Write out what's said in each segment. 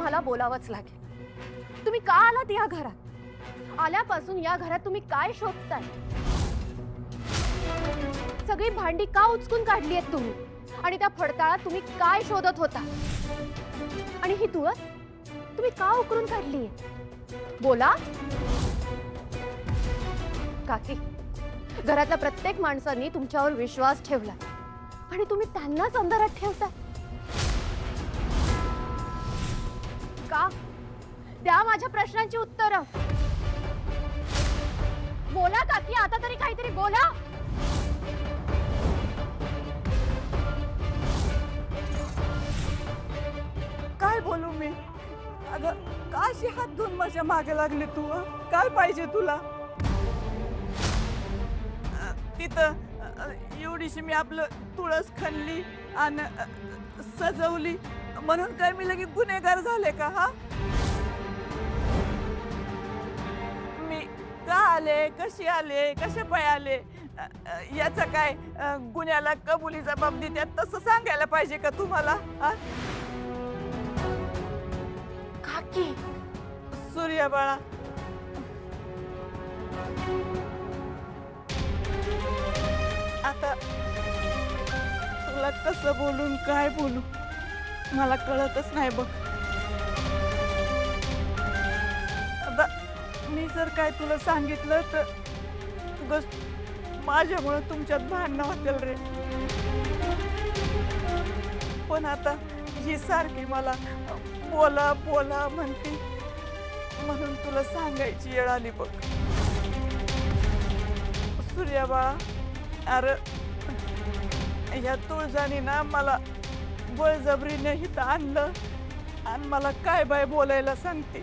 तुम्हाला बोलावंच लागेल। तुम्ही का आलात या घरात? आल्यापासून या घरात तुम्ही काय शोधताय? सगळी भांडी का उचकून काढली आहेत तुम्ही? आणि त्या फडताळात तुम्ही काय शोधत होता? आणि ही तुळस तुम्ही का उकरून काढली? बोला काकी, घरातल्या प्रत्येक माणसांनी तुमच्यावर विश्वास ठेवला आणि तुम्ही त्यांनाच अंधारात ठेवता का? द्या माझ्या प्रश्नांची उत्तरं। बोला काकी, आता तरी काहीतरी बोला। काय बोलू मी? अगं काशी हात धुवून माझ्या मागे लागले तू? काय पाहिजे तुला? तिथं एवढीशी मी आपलं तुळस खणली आणि सजवली म्हणून काय मी लगेच गुन्हेगार झाले का? हा, मी का आले, कशी आले, कसे पाय आले याचा काय गुन्ह्याला कबुली जबाब देतात तसं सांगायला पाहिजे का तुम्हाला? हा, काकी, सूर्या बाळा, आता तुला कसं बोलून काय बोलू मला कळतच नाही बघ। आता मी जर काय तुला सांगितलं तर बस माझ्यामुळे तुमच्यात भांडणं होतील रे। पण आता ही सारखी मला बोला बोला म्हणते म्हणून तुला सांगायची वेळ आली बघ। सूर्या बाळा, अरे या तुळजाने ना मला बळजबरीने इथं आणलं आणि मला काय बाय बोलायला सांगते।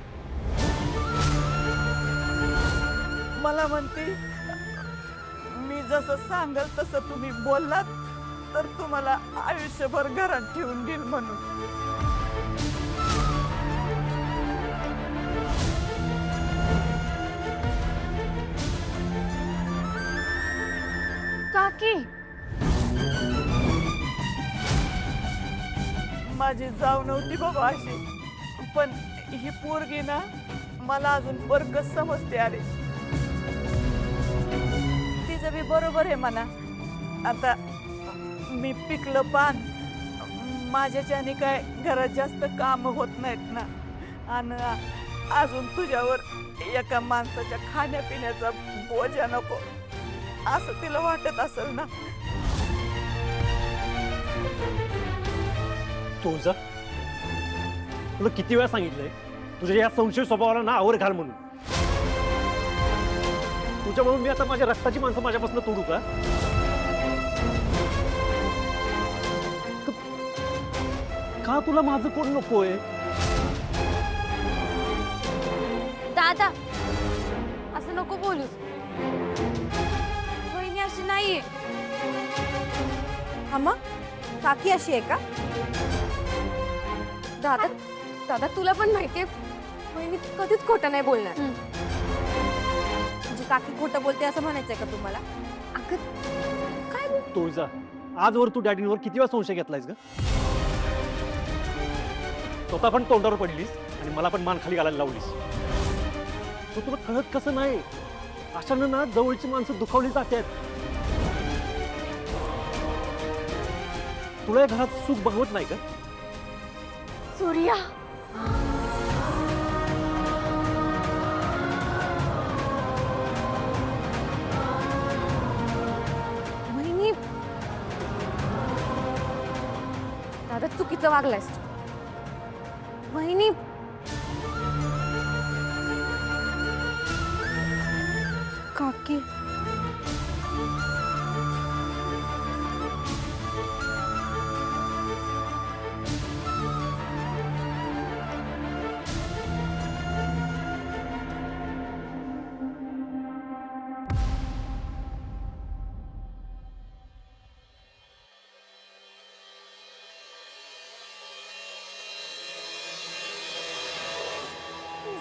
मला म्हणते मी जसं सांगल तसं तुम्ही बोललात तर तुम्हाला आयुष्यभर घरात ठेवून देईल म्हणून। काकी, माझी जाव नव्हती बाबा अशी, पण ही पोरगी ना मला अजून बरकच समजते। अरे तिचं बी बरोबर आहे म्हणा। आता मी पिकलं पान, माझ्याच्याने काय घरात जास्त काम होत नाहीत ना, आणि अजून तुझ्यावर एका माणसाच्या खाण्यापिण्याचा बोजा नको असं तिला वाटत असेल ना। तुझं तुला किती वेळा सांगितलंय तुझ्या या संशय स्वभावाला ना आवर घाल म्हणून? तुझ्यामुळे मी आता माझ्या रक्ताची माणसं माझ्यापासून तोडू का? का तुला माझं कोण नकोय? दादा, असं नको बोलूस। वहिनी अशी नाहीये। अम्मा, काकी अशी आहे का? दादा, दादा तुला पण माहितीये वहिनी कधीच खोटं नाही बोलणार। म्हणजे काकी खोटं बोलते असं म्हणायचंय का तुम्हाला? अगं काय बोल? तुझा आजवर तू डॅडींवर किती वेळा संशय घेतलायस ग? स्वतः पण तोंडावर पडलीस आणि मला पण मान खाली घालायला लावलीस। तो तुला कळत कसं नाही? अशानं ना जवळची माणसं दुखावली जातात। तुला या घरात सुख बघवत नाही का? सूर्या, वहिनी, दादा चुकीचं वागलायस तू। वहिनी, काकी,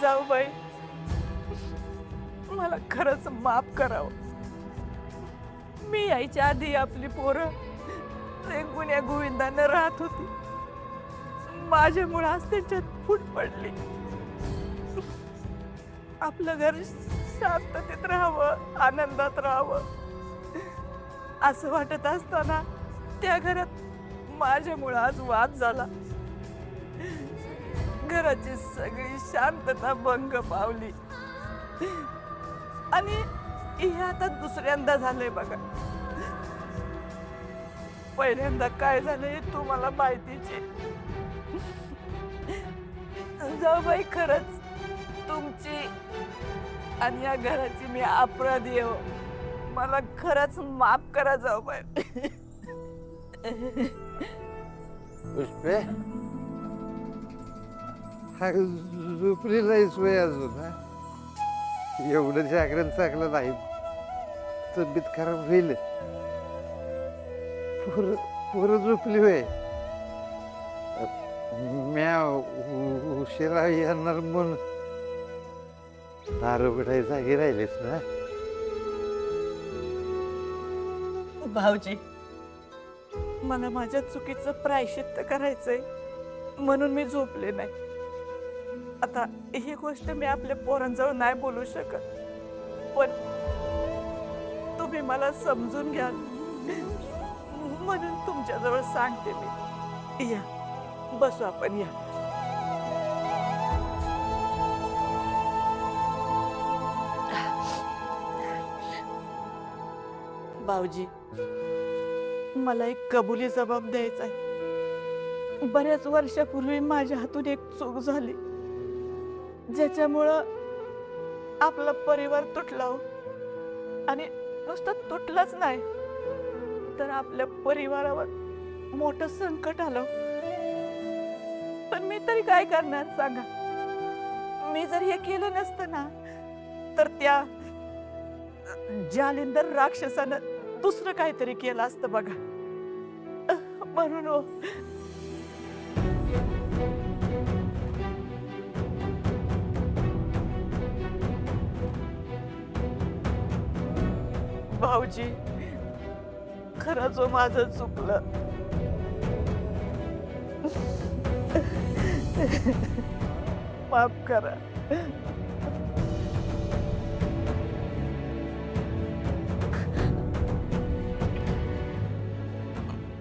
जाऊ बाई, मला खरंच माफ करावं। मी यायच्या आधी आपली पोरं ते गुन्ह्या गोविंदानं राहत होती, माझ्यामुळे आज त्यांच्यात फूट पडली. आपलं घर शांततेत राहावं, आनंदात राहावं असं वाटत असताना त्या घरात माझ्यामुळं आज वाद झाला. घराची सगळी शांतता भंग पावली आणि हे आता दुसऱ्यांदा झालंय बघा. पहिल्यांदा काय झालंय हे तुम्हाला माहितीच आहे. जाऊबाई, खरंच तुमची आणि या घराची मी अपराधी आहे. मला खरंच माफ करा जाऊबाई. पुष्पे हा झोपलेला आहेस वय अजून हा? एवढं जागरण चांगलं नाही, तब्येत खराब होईल. पोरं झोपली वय. म्या उशिरा येणार म्हणून दारू पिठाई जागी राहिलेस ना. भाऊजी, मला माझ्या चुकीचं प्रायश्चित्त करायचंय म्हणून मी झोपले नाही. आता ही गोष्ट मी आपल्या पोरांजवळ नाही बोलू शकत, पण तुम्ही मला समजून घ्या म्हणून तुमच्याजवळ सांगते मी. या बसू आपण, या. भाऊजी, मला एक कबुली जबाब द्यायचा आहे. बऱ्याच वर्षापूर्वी माझ्या हातून एक चूक झाली, ज्याच्यामुळं आपला परिवार तुटला हो. आणि नुसतं तुटलाच नाही तर आपल्या परिवारावर मोठं संकट आलं. पण मी तरी काय करणार सांगा. मी जर हे केलं नसतं ना तर त्या जालिंदर राक्षसानं दुसरं काहीतरी केलं असतं बघा. म्हणून हो, भाऊजी, खरं जो माझं चुकलं. माफ करा.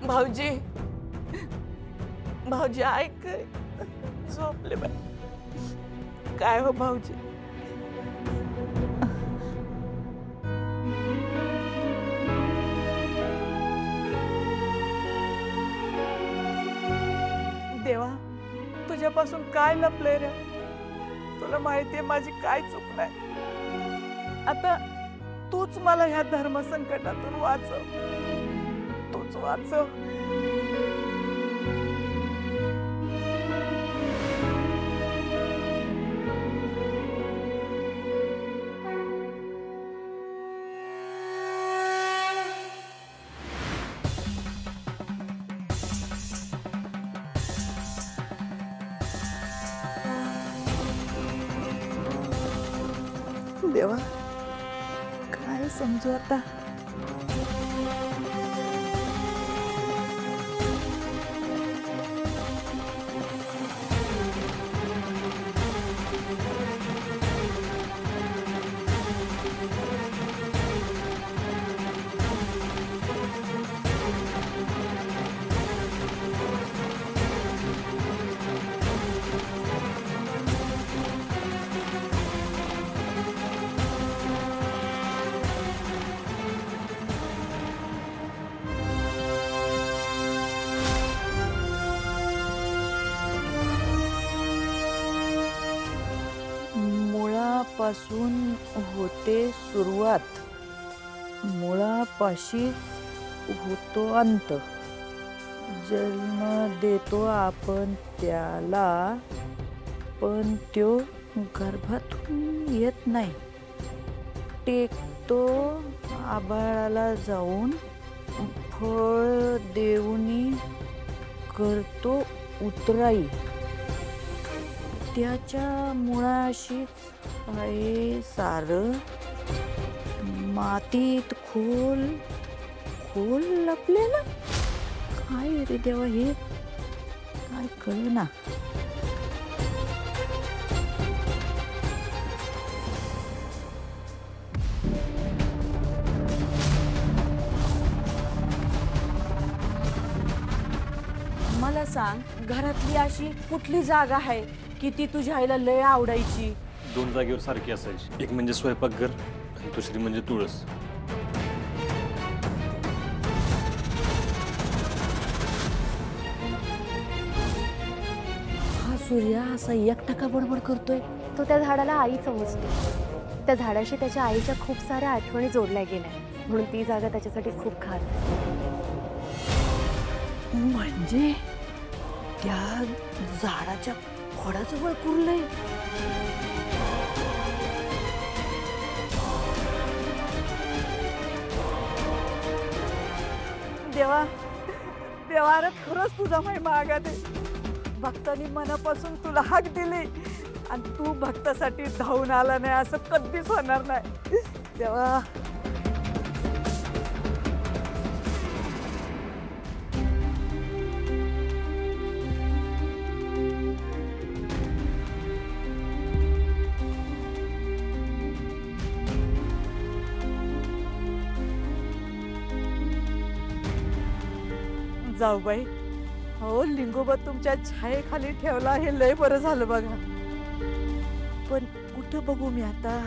भाऊजी, भाऊजी ऐक, झोपले बाय. काय हो भाऊजी? देवा, तुझ्यापासून काय लपलंय रे? तुला माहितीये माझी काय चूक नाही. आता तूच मला ह्या धर्म संकटातून वाचव. तूच वाचव. देवा, काय समजू आता? मुळापासून होते सुरुवात, मुळापाशीच होतो अंत. जन्म देतो आपण त्याला, पण त्यो गर्भातून येत नाही. टेकतो आभाळाला जाऊन, फळ देऊनी करतो उतराई. त्याच्या मुळाशीच आहे सारं, मातीत खोल खोल लपलेलं. काय रे देवा हे, काय कळेना. मला सांग, घरातली अशी कुठली जागा आहे की ती तुझ्या आईला लय आवडायची? 2 जागेवर सारखी असायची, एक म्हणजे स्वयंपाकघर आणि दुसरी म्हणजे तुळस. हा सूर्या असा एकटा का बडबड करतोय? तो त्या झाडाला आई समजतो. त्या झाडाशी त्याच्या आईच्या खूप साऱ्या आठवणी जोडल्या गेल्या, म्हणून ती जागा त्याच्यासाठी खूप खास आहे. म्हणजे त्या झाडाच्या खोडाजवळ कुरलंय. देवा, देवानं खरंच तुझा महिमा आगात आहे. भक्तांनी मनापासून तुला हाक दिली आणि तू भक्तासाठी धावून आला नाही असं कधीच होणार नाही. देवा, जाऊ बाई. हो, लिंगोबा तुमच्या छायेखाली ठेवला हे लय बरं झालं बघा. पण कुठं बघू मी आता?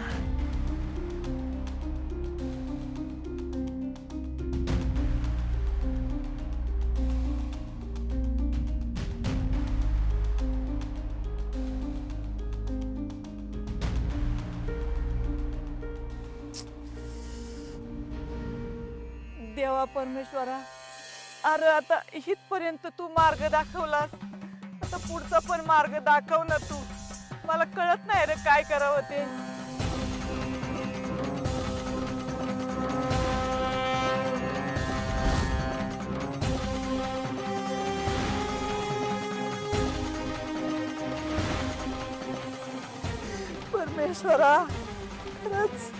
देवा परमेश्वरा, अरे आता इथपर्यंत तू मार्ग दाखवलास, आता पुढचा पण मार्ग दाखव ना तू. मला कळत नाही रे काय करावं ते. परमेश्वरा, खरंच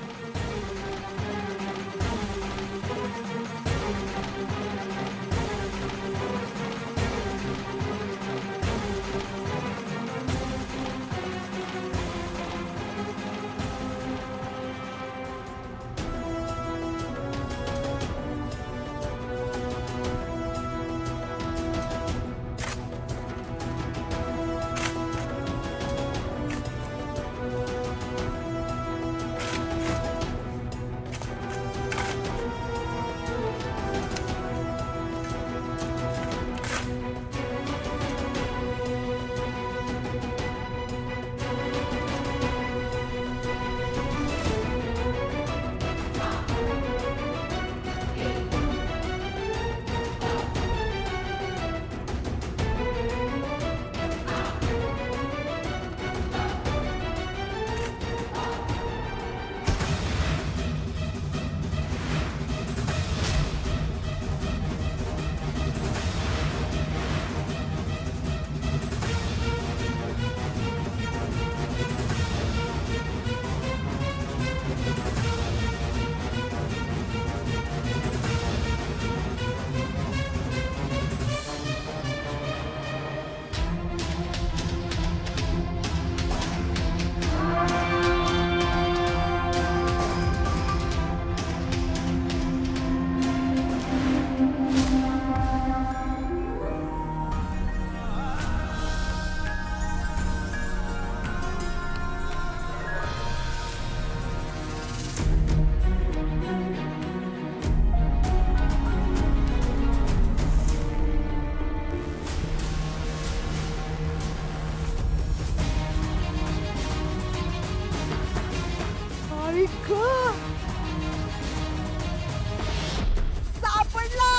सापडला,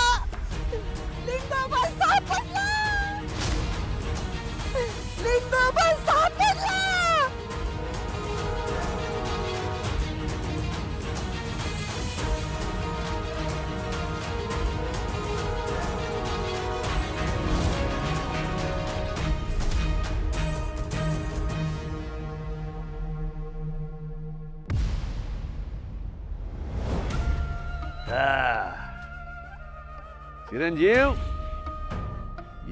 लिंगोबा सापडला, लिंगोबा सापडला. चिरंजीव,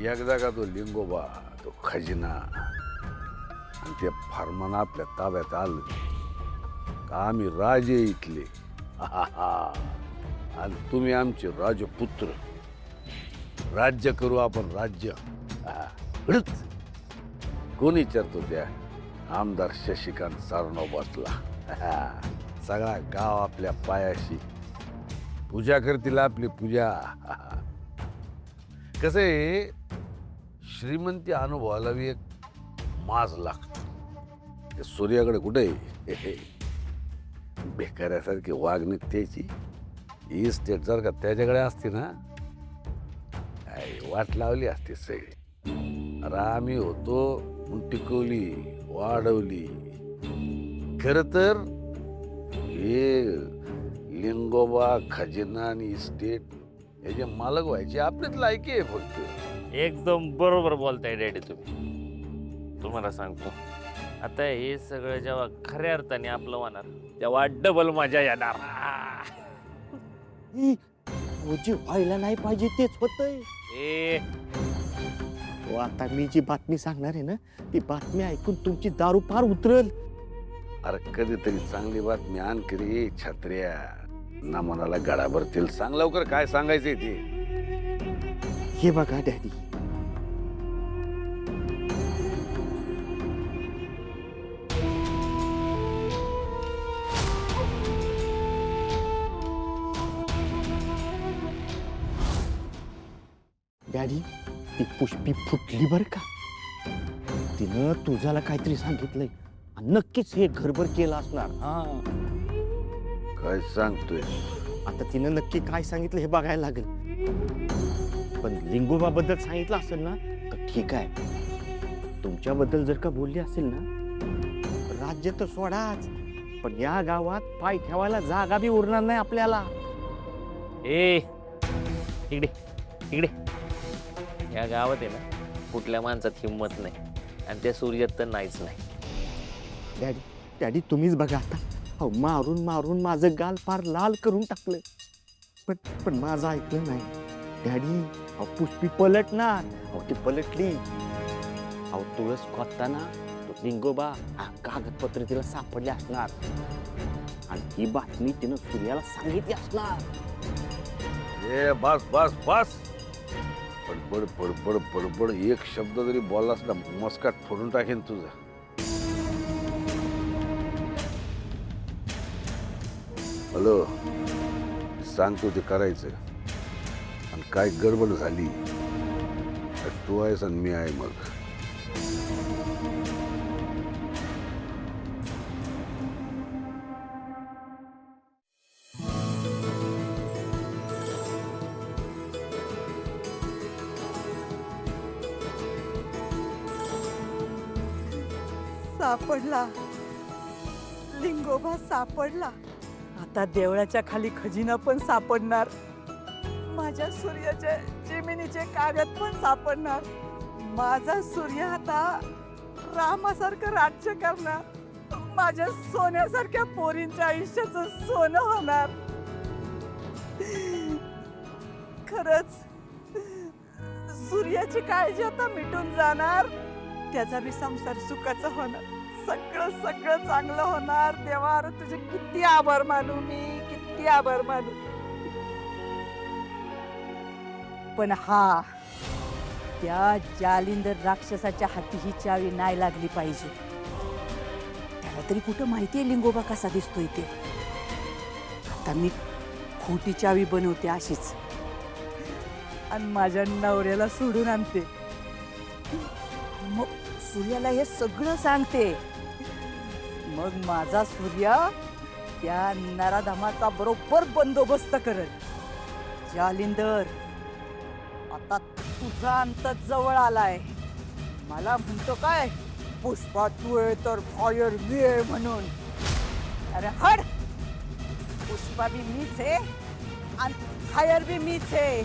एकदा का तो लिंगोबा, तो खजिना आणि ते फरमान आपल्या ताब्यात आलं का आम्ही राजे इथले. आणि तुम्ही आमचे राजपुत्र. राज्य करू आपण, राज्य. हळूच. कोण विचारतो त्या आमदार शशिकांत सारनोबतला? सगळा गाव आपल्या पायाशी पूजा करतील आपली पूजा. कसं आहे, श्रीमंती अनुभवाला बी एक माज लागतो. ते सूर्याकडे कुठे बेकाऱ्यासारखी वागणूक त्याची ही स्टेट जर का त्याच्याकडे असती ना, वाट लावली असती सगळी. अरे आम्ही होतो म्हणून टिकवली, वाढवली. खर तर हे लिंगोबा, खजिना आणि इस्टेट याचे मालक व्हायचे आपलीच लायकी आहे फक्त. एकदम बरोबर बोलताय डॅडी तुम्ही. तुम्हाला सांगतो, आता हे सगळं जेव्हा खऱ्या अर्थाने आपलं होणार तेव्हा डबल मजा येणार. जे व्हायला नाही पाहिजे तेच होतंय. ए आता मी जी बातमी सांगणार आहे ना, ती बातमी ऐकून तुमची दारू पार उतरल. अरे कधीतरी चांगली बातमी आण रे छत्र्या. ना मनाला गळा भरतील. सांग लवकर काय सांगायचंय ते. हे बघा डॅडी, डॅडी ती पुष्पी फुटली बर का. तिनं तुझ्याला काहीतरी सांगितलंय आणि नक्कीच हे घरभर केलं असणार. हा, काय सांगतोय? आता तिनं नक्की काय सांगितलं हे बघायला लागेल. पण लिंगोबाबद्दल सांगितलं असेल ना तर ठीक आहे. तुमच्याबद्दल जर का बोलली असेल ना, राज्य तर सोडाच, पण या गावात पाय ठेवायला जागा बी उरणार नाही आपल्याला. ए इकडे इकडे. या गावात आहे ना कुठल्या माणसात हिंमत नाही, आणि त्या सूर्यात तर नाहीच नाही. डॅडी डॅडी तुम्हीच बघा आता. अहो मारून मारून माझं गाल फार लाल करून टाकलं, पण माझं ऐकलं नाही. डॅडी अहो पुष्पी पलटणार. अहो ती पलटली. अहो तुळस खोदताना तो लिंगोबा कागदपत्र तिला सापडले असणार आणि ही बातमी तिनं सूर्याला सांगितली असणार. ए बस बस बस. बडबड बडबड बडबड एक शब्द जरी बोललास ना, मस्काट फोडून टाकेन तुझा. हॅलो, सांगतो ते करायचं. आणि काय गडबड झाली तर तू आहेस आणि मी आहे. मग सापडला, लिंगोबा सापडला. आता देवळाच्या खाली खजिना पण सापडणार. माझ्या सूर्याच्या जमिनीचे कागद पण सापडणार. माझा सूर्य आता रामासारखं राज्य करणार. माझ्या सोन्यासारख्या पोरींच्या आयुष्याचं सोनं होणार. खरंच सूर्याची काळजी आता मिटून जाणार. त्याचा बी संसार सुखाचा होणार. सगळं सगळं चांगलं होणार. देवा तुझे किती आभार मानू मी, किती आभार मानू. पण हा त्या जालिंदर राक्षसाच्या हाती ही चावी नाही लागली पाहिजे. त्याला तरी कुठं माहितीये लिंगोबा कसा दिसतोय ते. आता मी खोटी चावी बनवते अशीच आणि माझ्या नवऱ्याला सोडून आणते. मग सूर्याला हे सगळं सांगते. मग माझा सूर्य त्या नराधमाचा बरोबर बंदोबस्त करेल. जालिंदर, आता तुझा अंत जवळ आलाय. मला म्हणतो काय, पुष्पा तू आहे तर फायर मी आहे म्हणून. अरे हड, पुष्पा बी मीच आहे आणि फायर बी मीच आहे.